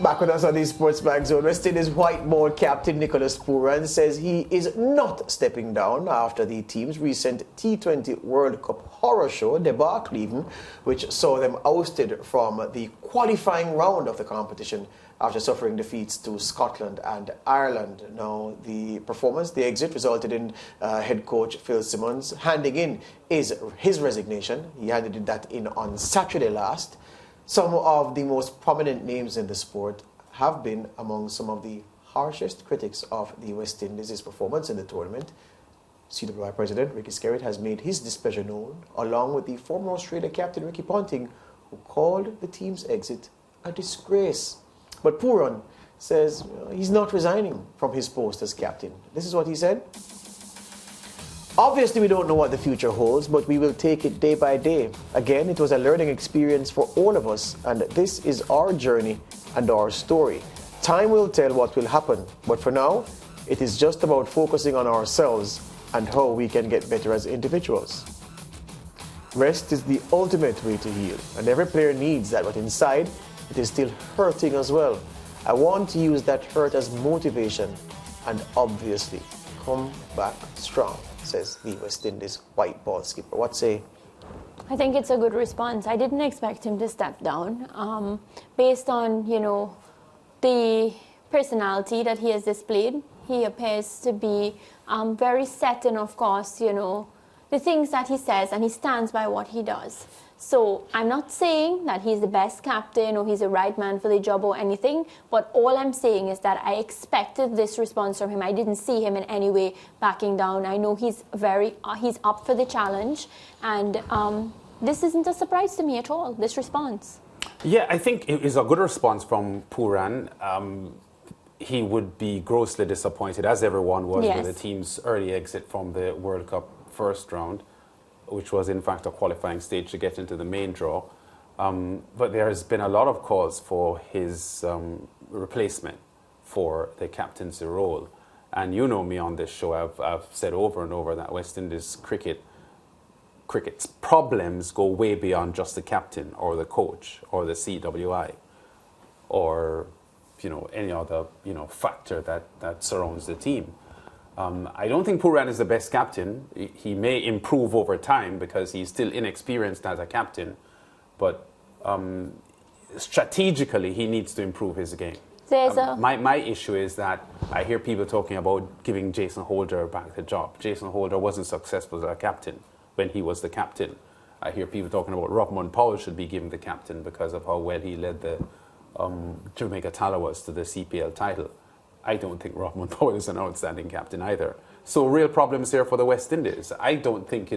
Back with us on the SportsMax Zone. West Indies white ball captain Nicholas Pooran says he is not stepping down after the team's recent T20 World Cup horror show, debacle even, which saw them ousted from the qualifying round of the competition after suffering defeats to Scotland and Ireland. Now, the performance, the exit, resulted in head coach Phil Simmons handing in his resignation. He handed that in on Saturday last. Some of the most prominent names in the sport have been among some of the harshest critics of the West Indies' performance in the tournament. CWI President Ricky Skerritt has made his displeasure known, along with the former Australia captain Ricky Ponting, who called the team's exit a disgrace. But Pooran says he's not resigning from his post as captain. This is what he said. Obviously, we don't know what the future holds, but we will take it day by day. Again, it was a learning experience for all of us, and this is our journey and our story. Time will tell what will happen, but for now, it is just about focusing on ourselves and how we can get better as individuals. Rest is the ultimate way to heal, and every player needs that, but inside, it is still hurting as well. I want to use that hurt as motivation and obviously come back strong, says the West Indies white ball skipper. What say? I think it's a good response. I didn't expect him to step down. Based on, the personality that he has displayed, he appears to be very set in, of course, the things that he says, and he stands by what he does. So I'm not saying that he's the best captain or he's the right man for the job or anything, but all I'm saying is that I expected this response from him. I didn't see him in any way backing down. I know he's up for the challenge, and this isn't a surprise to me at all, this response. Yeah, I think it is a good response from Pooran. He would be grossly disappointed, as everyone was, with the team's early exit from the World Cup first round, which was in fact a qualifying stage to get into the main draw. But there has been a lot of calls for his replacement for the captaincy role. And you know me on this show, I've said over and over that West Indies cricket's problems go way beyond just the captain or the coach or the CWI or any other factor that surrounds the team. I don't think Pooran is the best captain. He may improve over time because he's still inexperienced as a captain, but strategically he needs to improve his game. My issue is that I hear people talking about giving Jason Holder back the job. Jason Holder wasn't successful as a captain when he was the captain. I hear people talking about Robman Powell should be given the captain because of how well he led the Jamaica Talawas to the CPL title. I don't think Robman Powell is an outstanding captain either. So real problems here for the West Indies. I don't think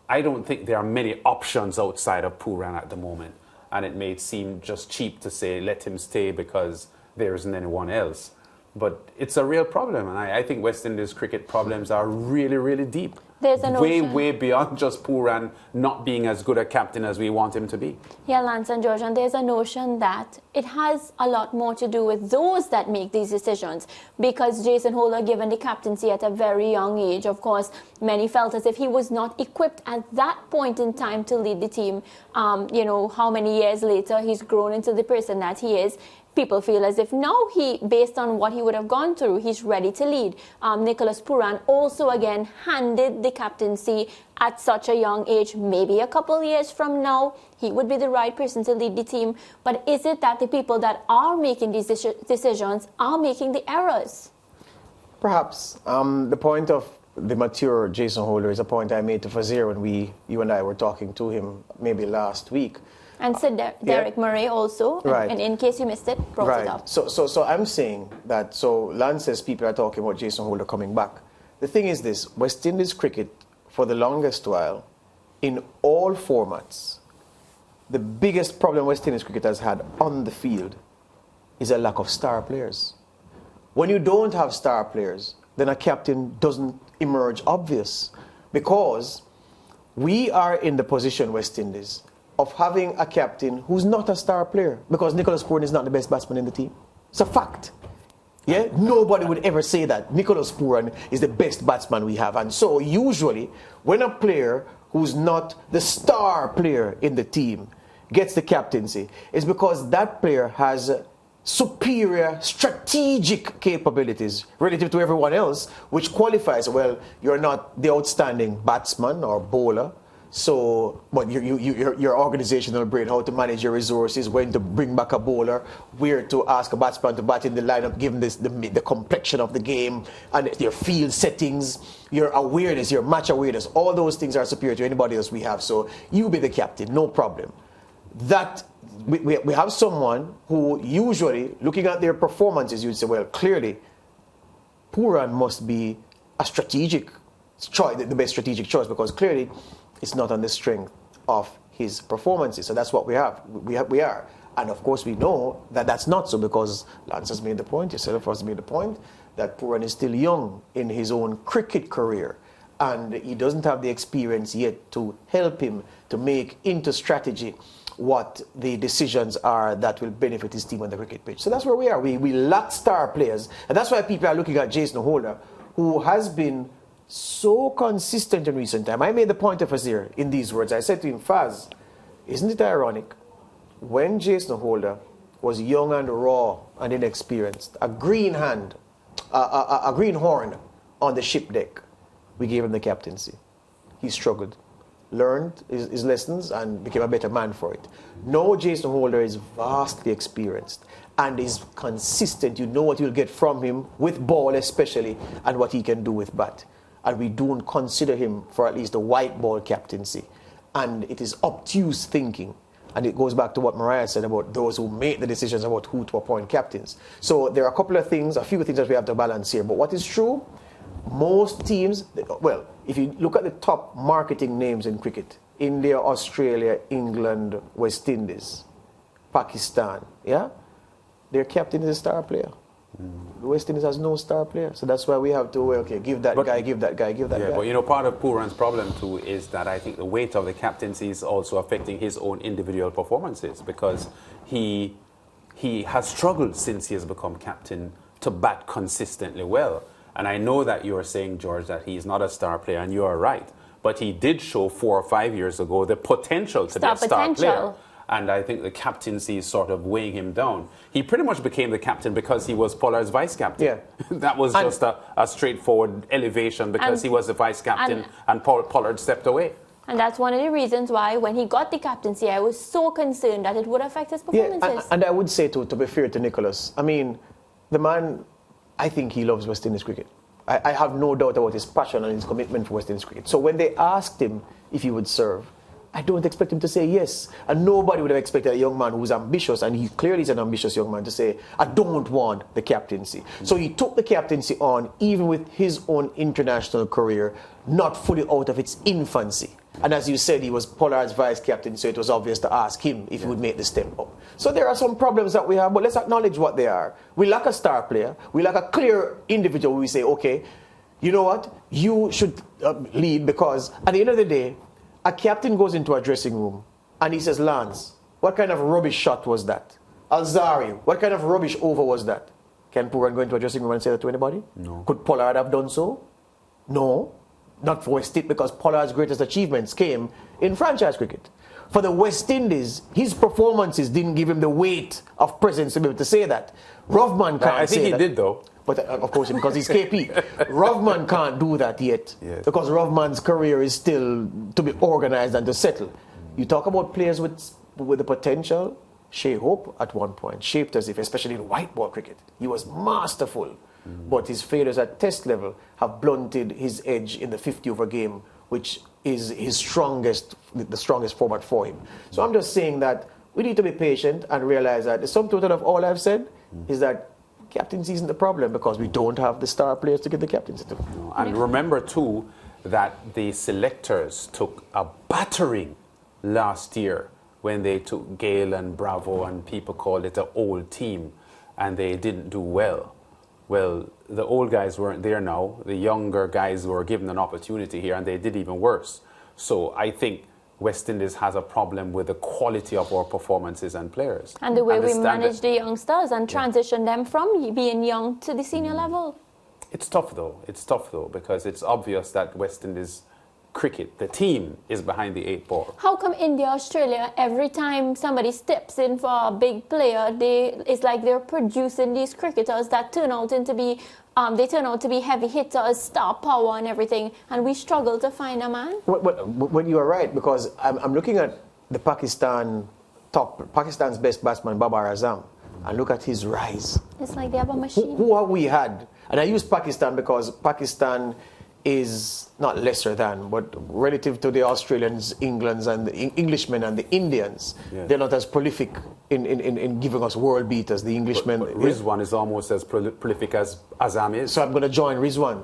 there are many options outside of Pooran at the moment. And it may seem just cheap to say let him stay because there isn't anyone else. But it's a real problem, and I think West Indies cricket problems are really, really deep. There's a notion. Way beyond just Pooran not being as good a captain as we want him to be. Yeah, Lance and George, and there's a notion that it has a lot more to do with those that make these decisions. Because Jason Holder, given the captaincy at a very young age, of course, many felt as if he was not equipped at that point in time to lead the team. How many years later he's grown into the person that he is. People feel as if now based on what he would have gone through, he's ready to lead. Nicholas Pooran also again handed the captaincy at such a young age. Maybe a couple years from now, he would be the right person to lead the team. But is it that the people that are making these decisions are making the errors? Perhaps. The point of the mature Jason Holder is a point I made to Fazir when you and I were talking to him maybe last week. And so Derek Murray also, right. And in case you missed it, brought it up. So I'm saying that, Lance says people are talking about Jason Holder coming back. The thing is this, West Indies cricket, for the longest while, in all formats, the biggest problem West Indies cricket has had on the field is a lack of star players. When you don't have star players, then a captain doesn't emerge obvious, because we are in the position, West Indies, of having a captain who's not a star player, because Nicholas Pooran is not the best batsman in the team. It's a fact. Yeah, nobody would ever say that Nicholas Pooran is the best batsman we have. And so usually when a player who's not the star player in the team gets the captaincy, it's because that player has superior strategic capabilities relative to everyone else, which qualifies, well, you're not the outstanding batsman or bowler, so, but your organizational brain, how to manage your resources, when to bring back a bowler, where to ask a batsman to bat in the lineup, given the complexion of the game, and your field settings, your awareness, your match awareness, all those things are superior to anybody else we have. So you be the captain, no problem. That we have someone who usually, looking at their performances, you'd say, well, clearly, Pooran must be a strategic choice, the best strategic choice, because clearly it's not on the strength of his performances. So that's what we have. We are. And of course, we know that that's not so, because Lance has made the point, yourself has made the point, that Pooran is still young in his own cricket career. And he doesn't have the experience yet to help him to make into strategy what the decisions are that will benefit his team on the cricket pitch. So that's where we are. We lack star players. And that's why people are looking at Jason Holder, who has been so consistent in recent time. I made the point of us here in these words. I said to him, Faz, isn't it ironic? When Jason Holder was young and raw and inexperienced, a green hand, a green horn on the ship deck, we gave him the captaincy. He struggled, learned his lessons, and became a better man for it. Now Jason Holder is vastly experienced and is consistent. You know what you'll get from him, with ball especially, and what he can do with bat. And we don't consider him for at least the white ball captaincy. And it is obtuse thinking. And it goes back to what Mariah said about those who make the decisions about who to appoint captains. So there are a couple of things, a few things that we have to balance here. But what is true, most teams, well, if you look at the top marketing names in cricket, India, Australia, England, West Indies, Pakistan, yeah, their captain is a star player. The West Indies has no star player. So that's why we have to, okay, give that guy, give that guy, give that guy. But you know, part of Pooran's problem too is that I think the weight of the captaincy is also affecting his own individual performances, because he has struggled since he has become captain to bat consistently well. And I know that you are saying, George, that he's not a star player, and you are right. But he did show 4 or 5 years ago the potential to be a star player. And I think the captaincy is sort of weighing him down. He pretty much became the captain because he was Pollard's vice captain. Yeah. That was just a straightforward elevation because he was the vice captain and Pollard stepped away. And that's one of the reasons why, when he got the captaincy, I was so concerned that it would affect his performances. Yeah, and I would say, to be fair to Nicholas, I mean, the man, I think he loves West Indies cricket. I have no doubt about his passion and his commitment for West Indies cricket. So when they asked him if he would serve, I don't expect him to say yes. And nobody would have expected a young man who's ambitious, and he clearly is an ambitious young man, to say, I don't want the captaincy. Mm-hmm. So he took the captaincy on, even with his own international career, not fully out of its infancy. And as you said, he was Pollard's vice captain, so it was obvious to ask him if he would make the step up. So there are some problems that we have, but let's acknowledge what they are. We lack a star player. We lack a clear individual where we say, okay, you know what? You should lead, because at the end of the day, a captain goes into a dressing room and he says, Lance, what kind of rubbish shot was that? Alzari, what kind of rubbish over was that? Can Pooran go into a dressing room and say that to anybody? No. Could Pollard have done so? No. Not for West Indies, because Pollard's greatest achievements came in franchise cricket. For the West Indies, his performances didn't give him the weight of presence to be able to say that. Rovman can't say that. I think he did, though. But of course, because he's KP. Rovman can't do that yet, yes, because Rovman's career is still to be organized and to settle. You talk about players with the potential. Shea Hope at one point shaped as if, especially in white ball cricket, he was masterful. But his failures at test level have blunted his edge in the 50-over game, which is his the strongest format for him. So I'm just saying that we need to be patient and realize that the sum total of all I've said is that captaincy isn't the problem, because we don't have the star players to get the captaincy to. And remember, too, that the selectors took a battering last year when they took Gale and Bravo, and people called it an old team, and they didn't do well. Well, the old guys weren't there now. The younger guys were given an opportunity here, and they did even worse. So I think West Indies has a problem with the quality of our performances and players. And the way we manage the youngsters and transition them from being young to the senior level. It's tough, though. It's tough, though, because it's obvious that West Indies cricket, the team, is behind the 8 ball. How come India, Australia, every time somebody steps in for a big player, it's like they're producing these cricketers that turn out to be heavy hitters, star power and everything, and we struggle to find a man? Well, you are right, because I'm looking at the Pakistan's best batsman, Babar Azam, and look at his rise. It's like they have a machine. Who have we had? And I use Pakistan because Pakistan is not lesser than, but relative to the Australians, Englands, and the Englishmen and the Indians, they're not as prolific in giving us world beaters. The Englishmen. But Rizwan is almost as prolific as Azam is. So I'm going to join Rizwan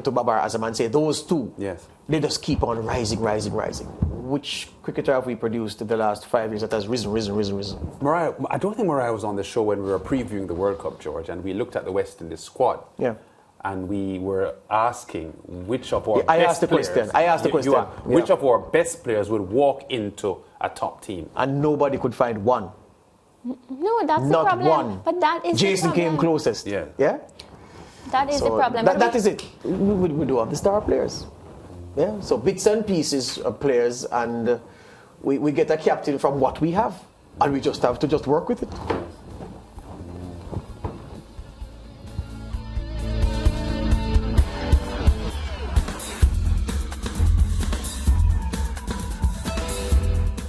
to Babar Azam and say those two. Yes. They just keep on rising. Which cricketer have we produced in the last 5 years that has risen? Mariah, I don't think Mariah was on the show when we were previewing the World Cup, George, and we looked at the West Indies squad. Yeah. And we were asking which of our I best asked the players, question. I asked the question. Which of our best players would walk into a top team? And nobody could find one. No, that's Not the problem. one. But that is Jason the problem. came closest. Yeah. Yeah? That is the problem. That is it. We do have the star players. Yeah. So bits and pieces of players, and we get a captain from what we have, and we just have to work with it.